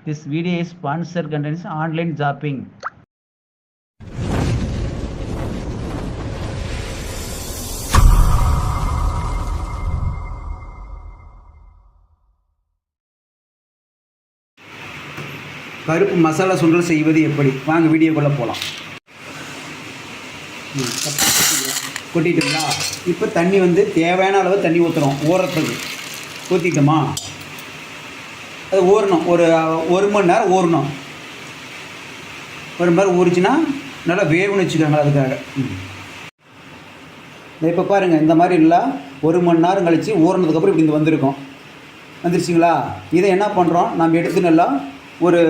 This video is sponsored contains online shopping. பருப்பு மசாலா சுண்டல் செய்வது எப்படி? வாங்க வீடியோக்குள்ளே போகலாம். கொட்டிட்டுங்களா? இப்போ தண்ணி வந்து தேவையான அளவு தண்ணி ஊற்றுறோம். ஊறத்துக்கு ஊற்றிட்டோமா? அது ஊறணும். ஒரு மணி நேரம் ஊறணும். ஒரு மணி நேரம் ஊறிச்சுன்னா நல்லா வேவுன்னு வச்சுக்கோங்க. அதுக்காக இப்போ பாருங்கள், இந்த மாதிரி இல்லை, ஒரு மணி நேரம் கழித்து ஊறினதுக்கப்புறம் இப்படி இந்த வந்திருக்கோம். வந்துருச்சிங்களா? இதை என்ன பண்ணுறோம், நம்ம எடுத்து நல்லா ஒரு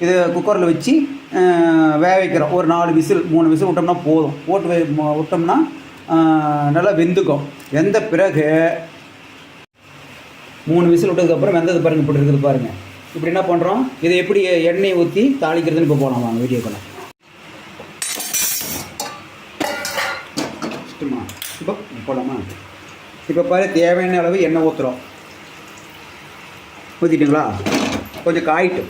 இது குக்கரில் வச்சு வேக வைக்கிறோம். ஒரு 4 விசில் 3 விசில் விட்டோம்னா போதும். விட்டோம்னா நல்லா வெந்துக்கும். வெந்த பிறகு 3 விசில் விட்டதுக்கப்புறம் வெந்தது பாருங்கள், இப்படி இருக்குது பாருங்கள். இப்படி என்ன பண்ணுறோம், இதை எப்படி எண்ணெய் ஊற்றி தாளிக்கிறதுன்னு இப்போ போகலாம். வாங்க வீடியோக்குள்ள. இப்போ போகலாமா? இப்போ பாரு, தேவையான அளவு எண்ணெய் ஊற்றுறோம். ஊற்றிட்டுங்களா? கொஞ்சம் காயிட்டு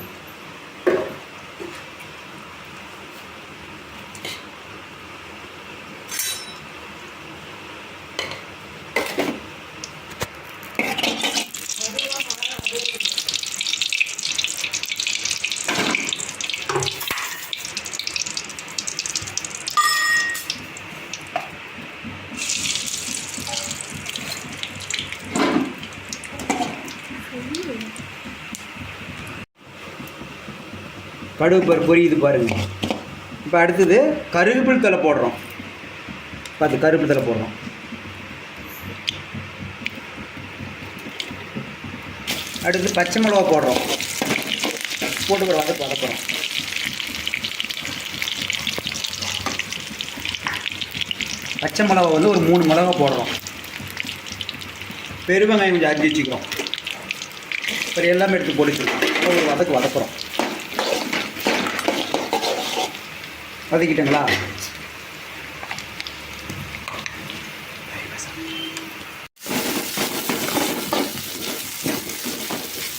கடுகு பருப்பு பொரியுது பாருங்கள். இப்போ அடுத்தது கருவேப்பிலை தழை போடுறோம். பார்த்து கருவேப்பிலை தழை போடுறோம். அடுத்து பச்சை மிளகா போடுறோம். போட்டு வதக்குறோம். பச்சை மிளகா வந்து ஒரு 3 மிளகா போடுறோம். பெருவெங்காயம் கொஞ்சம் அரிஞ்சு வச்சுக்கிறோம். அப்புறம் எல்லாமே எடுத்து போட்டுக்கிறோம். ஒரு வதக்குறோம். வதக்கிட்டங்களா?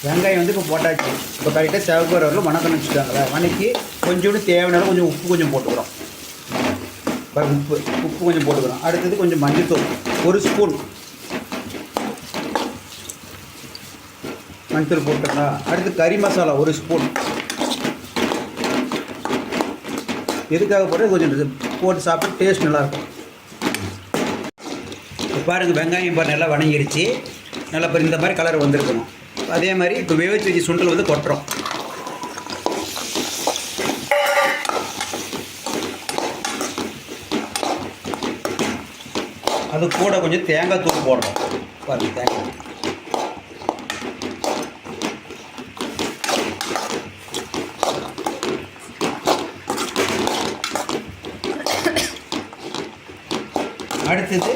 வெங்காயம் வந்து இப்போ போட்டாச்சு. இப்போ கரெக்டாக சிவப்பு வரலும் வணக்கம் வச்சுட்டாங்களே. வணக்கி கொஞ்சோண்டு தேவையான கொஞ்சம் உப்பு கொஞ்சம் போட்டுக்கிறோம். உப்பு கொஞ்சம் போட்டுக்கிறோம். அடுத்தது கொஞ்சம் மஞ்சள்தூள் 1 ஸ்பூன் மஞ்சள் போட்டுங்களா? அடுத்து கறி மசாலா 1 ஸ்பூன். எதுக்காக போட்டு கொஞ்சம் போட்டு சாப்பிட்டு டேஸ்ட் நல்லாயிருக்கும். இப்போ பாருங்கள், வெங்காயம் பாருங்கள் நல்லா வணங்கிடுச்சு. நல்லா இப்போ இந்த மாதிரி கலர் வந்திருக்கணும். அதே மாதிரி இப்போ வேவிச்சு வச்சு சுண்டல் வந்து கொட்டுறோம். அது கூட கொஞ்சம் தேங்காய் தூள் போடுறோம். பாருங்கள், தேங்காய் அடுத்தது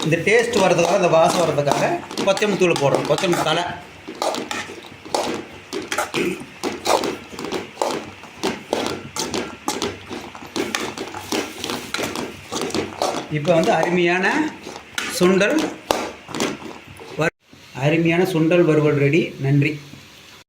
இந்த டேஸ்ட் வர்றதுக்காக, இந்த வாசம் வர்றதுக்காக கொத்தமல்லி தூள் போடுறோம். கொத்தமல்லி தழை இப்போ வந்து அருமையான சுண்டல் வறுவல் ரெடி. நன்றி.